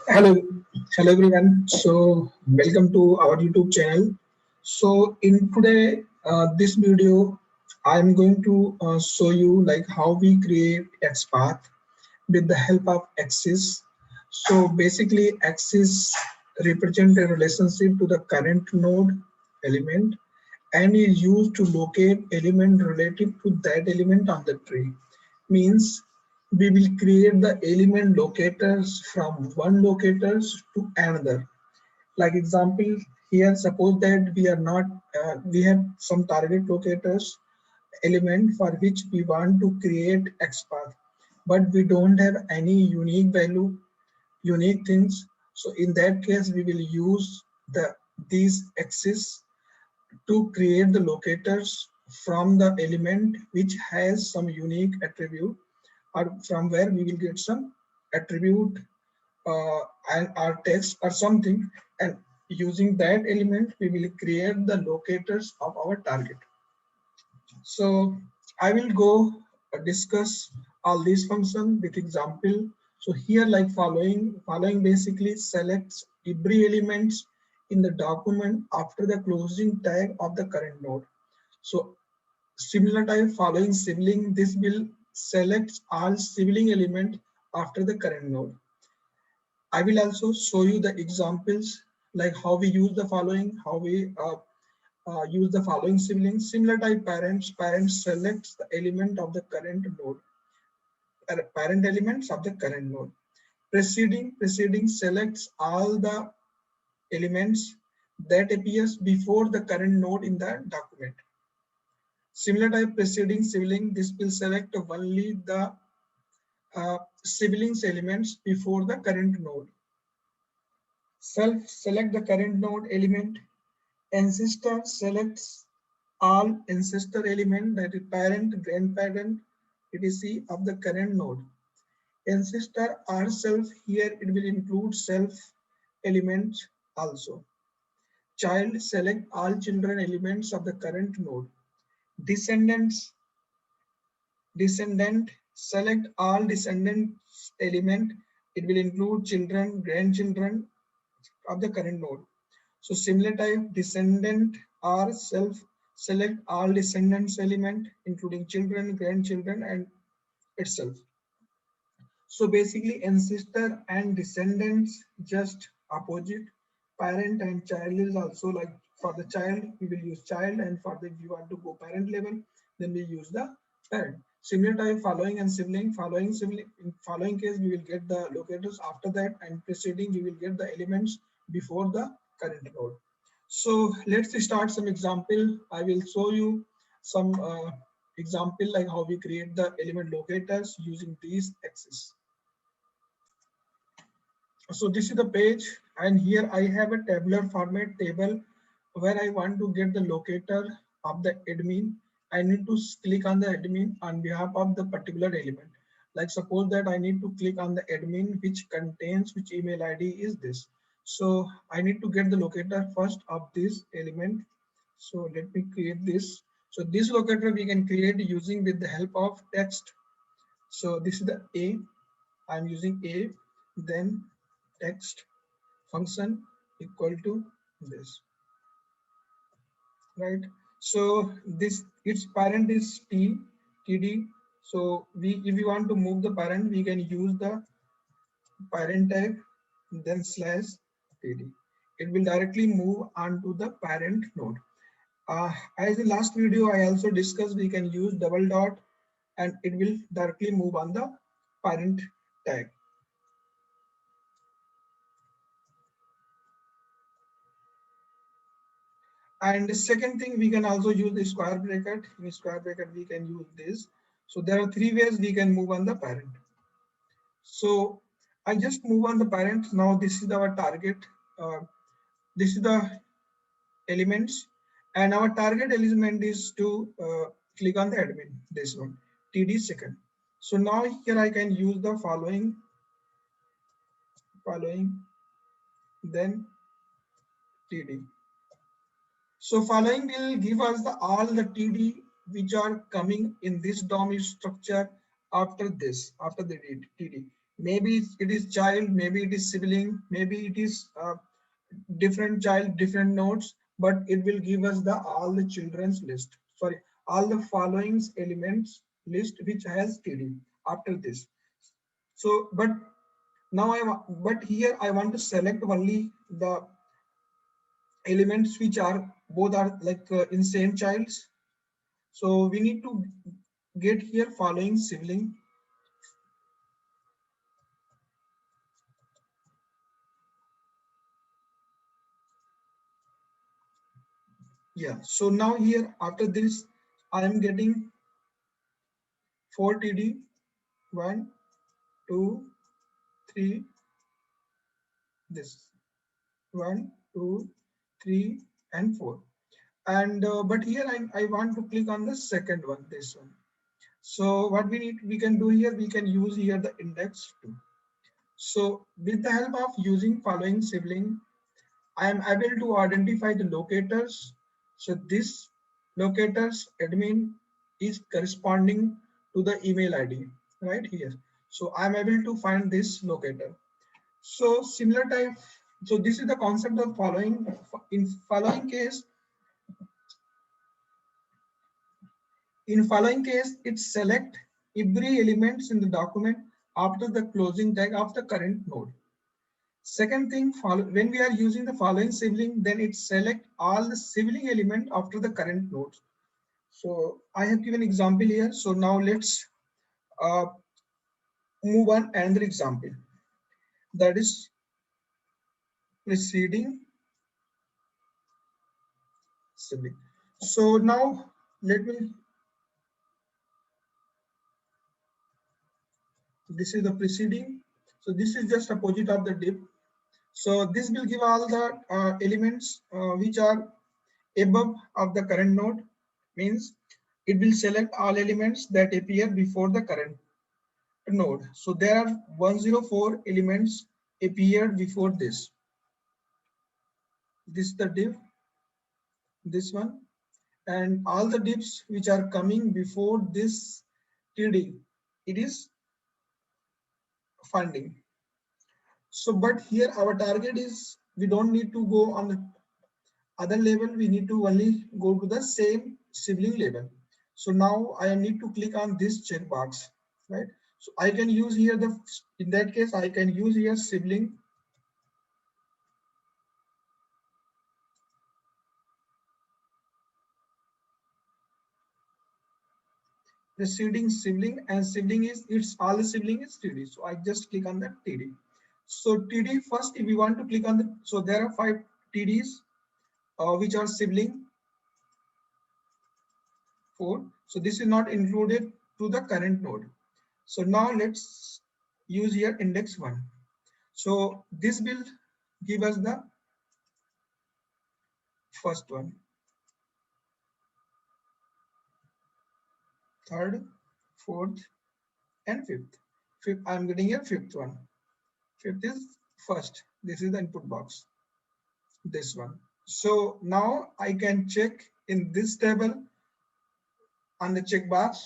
Hello, hello everyone. So welcome to our YouTube channel. So in today this video, I'm going to show you like how we create XPath with the help of axis. So basically, axis represent a relationship to the current node element and is used to locate element relative to that element on the tree. Means we will create the element locators from one locators to another. Like example here, suppose that we are not we have some target locators element for which we want to create XPath, but we don't have any unique value, unique things. So in that case, we will use these axes to create the locators from the element which has some unique attribute, or from where we will get some attribute and our text or something, and using that element we will create the locators of our target. So I will go discuss all these functions with example. So here, like following basically selects every elements in the document after the closing tag of the current node. So similar type following sibling, this will select all sibling element after the current node. I will also show you the examples like how we use the following, how we use the following siblings. Similar type parents selects the element of the current node, parent elements of the current node. Preceding selects all the elements that appears before the current node in the document. Similar type preceding sibling, this will select only the siblings elements before the current node. Self select the current node element. Ancestor selects all ancestor element, that is parent, grandparent, etc. of the current node. Ancestor-or-self, here it will include self elements also. Child select all children elements of the current node. Descendant select all descendants element. It will include children, grandchildren of the current node. So similar type descendant or self select all descendants element including children, grandchildren and itself. So basically ancestor and descendants just opposite. Parent and child is also like for the child we will use child, and for the if you want to go parent level then we use the parent. Similar type following and sibling. In following case we will get the locators after that, and preceding we will get the elements before the current node. So let's start some example. I will show you some example like how we create the element locators using these axes. So this is the page, and here I have a tabular format table where I want to get the locator of the admin. I need to click on the admin on behalf of the particular element. Like suppose that I need to click on the admin which contains which email ID is this. So I need to get the locator first of this element. So let me create this. So this locator we can create using with the help of text. So this is the A. I'm using A, then text function equal to this, right? So this its parent is td. So if we want to move the parent, we can use the parent tag, then slash td. It will directly move onto the parent node. As in last video I also discussed, we can use double dot and it will directly move on the parent tag. And the second thing, we can also use the square bracket. In square bracket, we can use this. So there are three ways we can move on the parent. So I just move on the parent. Now this is our target. This is the elements, and our target element is to click on the admin. This one, TD second. So now here I can use the following, then TD. So following will give us all the TD which are coming in this DOM structure after this, after the TD. Maybe it is child, maybe it is sibling, maybe it is different child, different nodes, but it will give us the all the children's list. Sorry, all the following elements list which has TD after this. So, but now but here I want to select only the elements which are both are like in same childs. So we need to get here following sibling. Yeah, so now here after this I am getting 4 TD, 1, 2, 3, this 1, 2, 3, and 4. And but here I want to click on the second one, this one. So what we can do here, we can use here the index 2. So with the help of using following sibling, I am able to identify the locators. So this locators admin is corresponding to the email ID right here. So I am able to find this locator. So similar type. So this is the concept of following. In following case, it select every elements in the document after the closing tag of the current node. Second thing, when we are using the following sibling, then it select all the sibling element after the current node. So I have given example here. So now let's uh, move on another example, that is preceding sibling. So now let me, this is the preceding. So this is just opposite of the div. So this will give all the elements which are above of the current node, means it will select all elements that appear before the current node. So there are 104 elements appeared before this. This is the div, this one, and all the divs which are coming before this TD, it is funding. So, but here our target is we don't need to go on the other level, we need to only go to the same sibling level. So now I need to click on this checkbox, right? So I can use here the, in that case, I can use here sibling, preceding sibling, and sibling is, it's all the sibling is TD. So I just click on that TD. So TD first, if we want to click on the, so there are 5 TDs which are sibling 4. So this is not included to the current node. So now let's use here index 1. So this will give us the first one, third, fourth, and fifth. Fifth, I'm getting a fifth one. Fifth is first. This is the input box. This one. So now I can check in this table on the checkbox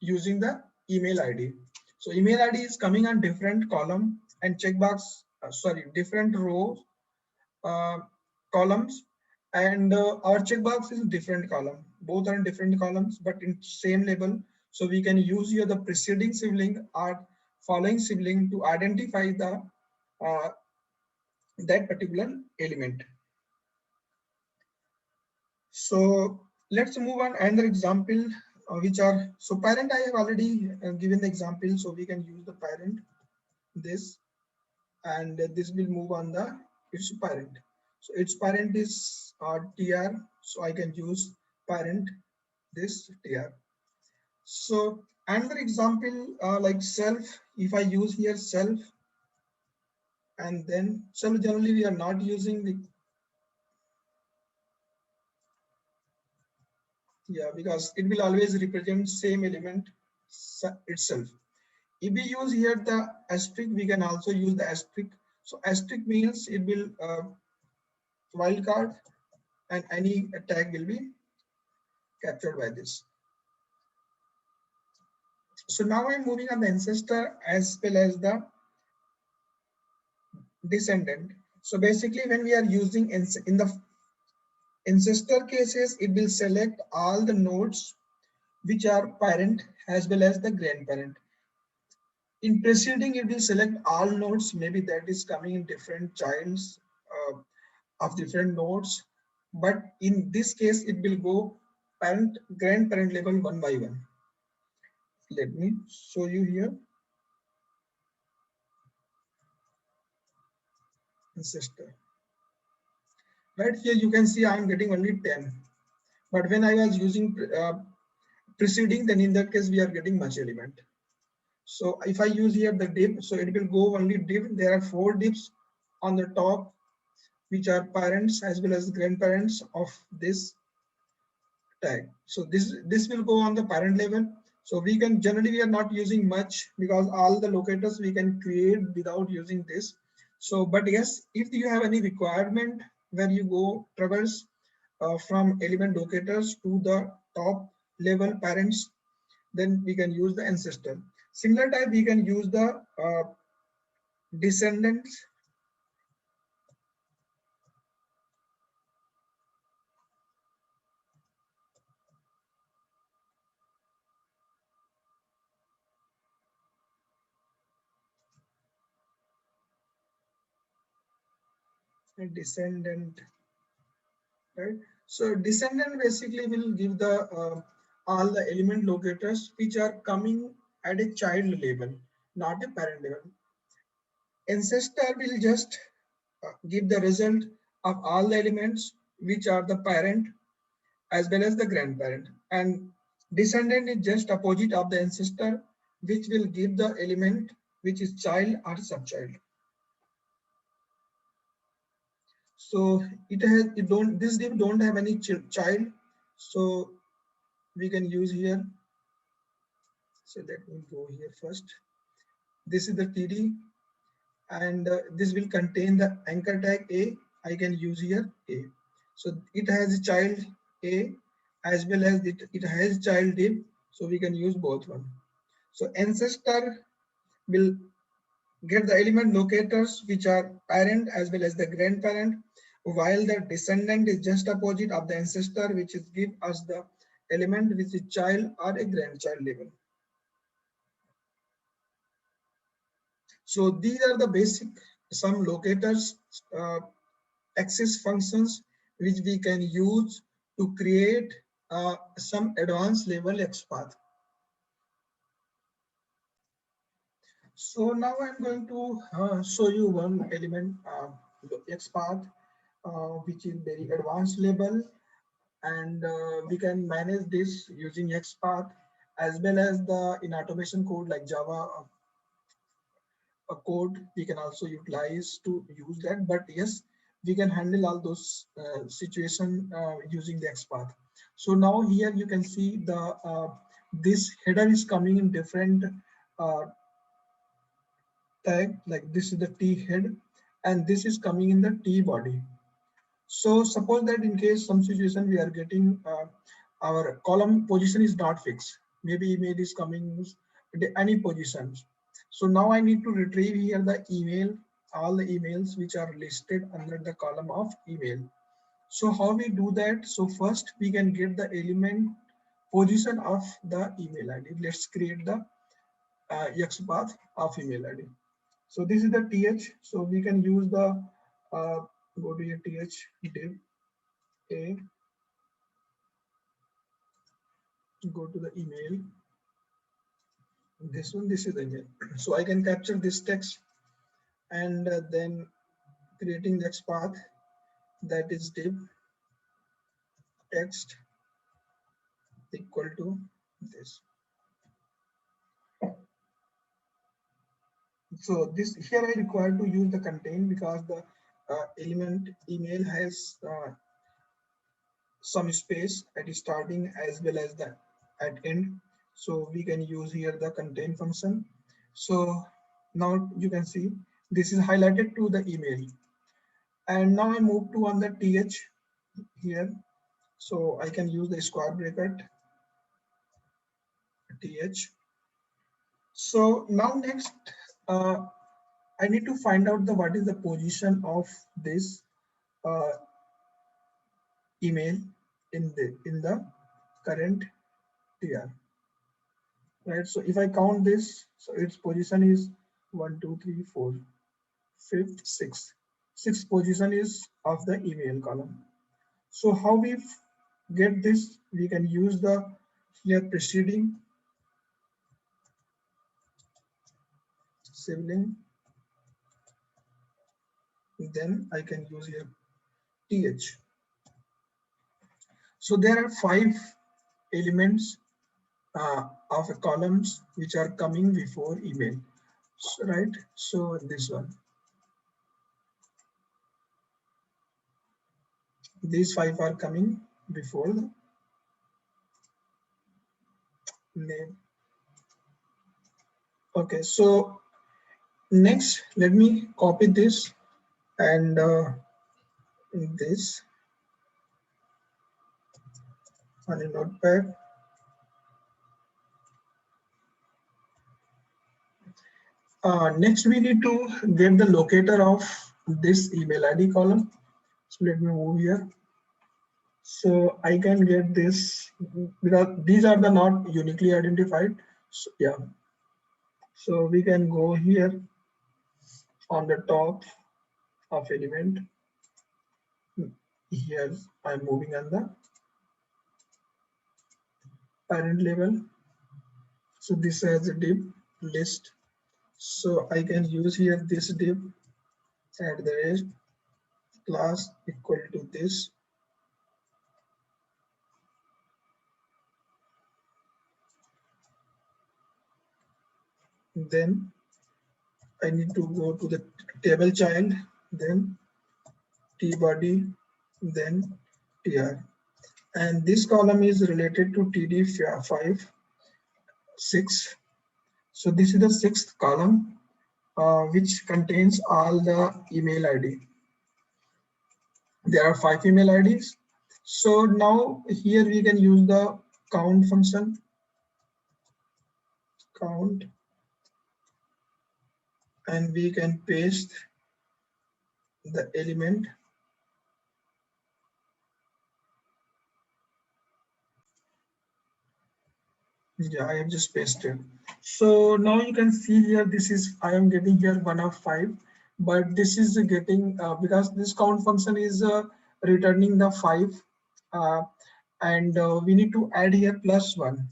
using the email ID. So email ID is coming on different column and checkbox, different rows, uh, columns, and our checkbox is different column. Both are in different columns, but in same label. So we can use here the preceding sibling or following sibling to identify the uh, that particular element. So let's move on another example, which are, so parent I have already given the example, so we can use the parent, this, and this will move on the its parent. So its parent is tr, so I can use parent, this tr. So another example like self, if I use here self, and then self, generally we are not using the, yeah, because it will always represent same element itself. If we use here the asterisk, we can also use the asterisk. So asterisk means it will wildcard, and any tag will be captured by this. So now I'm moving on the ancestor as well as the descendant. So basically when we are using in the ancestor cases, it will select all the nodes which are parent as well as the grandparent. In preceding, it will select all nodes, maybe that is coming in different childs of different nodes. But in this case, it will go parent, grandparent level one by one. Let me show you here. Ancestor. Right here, you can see I'm getting only 10. But when I was using preceding, then in that case, we are getting much element. So if I use here the div, so it will go only div. There are 4 divs on the top, which are parents as well as grandparents of this tag. So this will go on the parent level. So we can generally we are not using much because all the locators we can create without using this. So but yes, if you have any requirement where you go traverse from element locators to the top level parents, then we can use the ancestor. Similar type we can use the descendants. Descendant, right? So descendant basically will give the all the element locators which are coming at a child level, not a parent level. Ancestor will just give the result of all the elements which are the parent as well as the grandparent, and descendant is just opposite of the ancestor, which will give the element which is child or subchild. So it don't, this div don't have any child, so we can use here. So let me go here first. This is the TD, and this will contain the anchor tag A. I can use here A. So it has a child A as well as it has child div. So we can use both one. So ancestor will get the element locators which are parent as well as the grandparent, while the descendant is just opposite of the ancestor, which is give us the element which is child or a grandchild level. So these are the basic some locators access functions which we can use to create some advanced level XPath. So now I'm going to show you one element XPath which is very advanced level, and we can manage this using XPath as well as the in automation code like Java a code we can also utilize to use that. But yes, we can handle all those situation using the XPath. So now here you can see the this header is coming in different uh, tag, like this is the T head and this is coming in the T body. So suppose that in case some situation we are getting our column position is not fixed. Maybe email is coming any positions. So now I need to retrieve here the email, all the emails which are listed under the column of email. So how we do that? So first we can get the element position of the email ID. Let's create the XPath of email ID. So this is the TH. So we can use the go to your TH div A, go to the email. This is the email. So I can capture this text and then creating the XPath, that is div text equal to this. So this here I require to use the contain because the element email has some space at starting as well as the at end. So we can use here the contain function. So now you can see this is highlighted to the email. And now I move to on the TH here. So I can use the square bracket TH. So now next, I need to find out the what is the position of this uh, email in the current TR, right? So if I count this, so its position is 1, 2, 3, 4, fifth, sixth. Sixth position is of the email column. So how we get this? We can use the here preceding sibling. Then I can use here th. So there are 5 elements of columns which are coming before email, so, right? So this one, these 5 are coming before the name. Okay, so next let me copy this and this on a notepad. Next we need to get the locator of this email ID column. So let me move here. So I can get this because these are the not uniquely identified. So yeah, so we can go here on the top of element. Here I'm moving on the parent level. So this has a div list. So I can use here this div at the rest class equal to this. Then I need to go to the table child, then tbody, then tr. And this column is related to td5, 6. So this is the 6th column which contains all the email ID. There are 5 email IDs. So now here we can use the count function, count, and we can paste the element. Yeah, I have just pasted. So now you can see here, this is, I am getting here 1 of 5, but this is getting, because this count function is returning the 5, and we need to add here +1,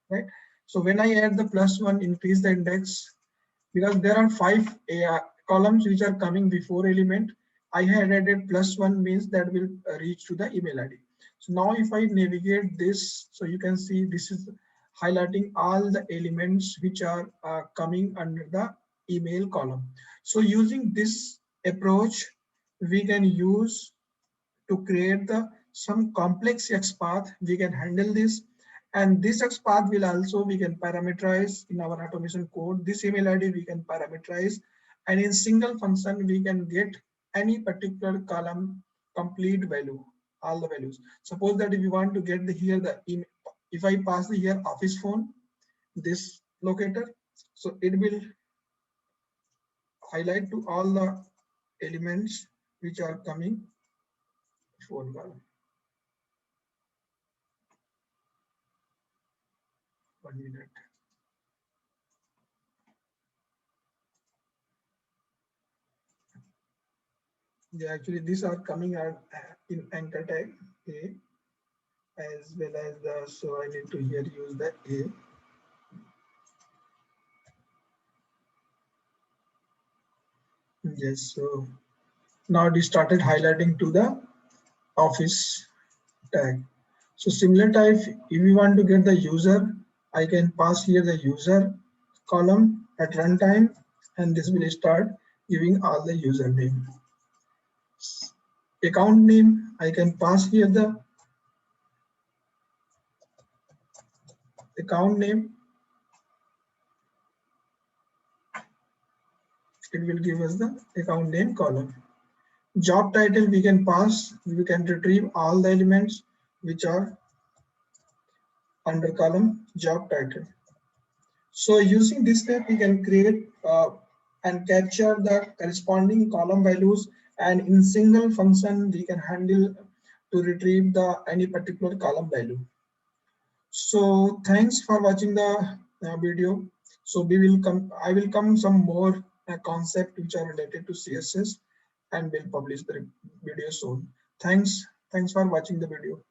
right? So when I add the +1, increase the index, because there are 5 columns which are coming before element. I had added +1 means that will reach to the email ID. So now if I navigate this, so you can see this is highlighting all the elements which are coming under the email column. So using this approach, we can use to create the some complex XPath. We can handle this, and this XPath will also we can parameterize in our automation code. This email ID we can parameterize, and in single function we can get any particular column complete value, all the values. Suppose that if you want to get the here the email, if I pass the here office phone, this locator, so it will highlight to all the elements which are coming phone column. 1 minute. Yeah, actually these are coming out in anchor tag A as well as the, so I need to here use the A. Yes, so now it started highlighting to the office tag. So similar type, if you want to get the user, I can pass here the user column at runtime, and this will start giving all the username. Account name, I can pass here the account name. It will give us the account name column. Job title we can pass, we can retrieve all the elements which are under column job title. So using this step, we can create and capture the corresponding column values, and in single function we can handle to retrieve the any particular column value. So thanks for watching the video. So I will come some more concept which are related to CSS, and will publish the video soon. Thanks for watching the video.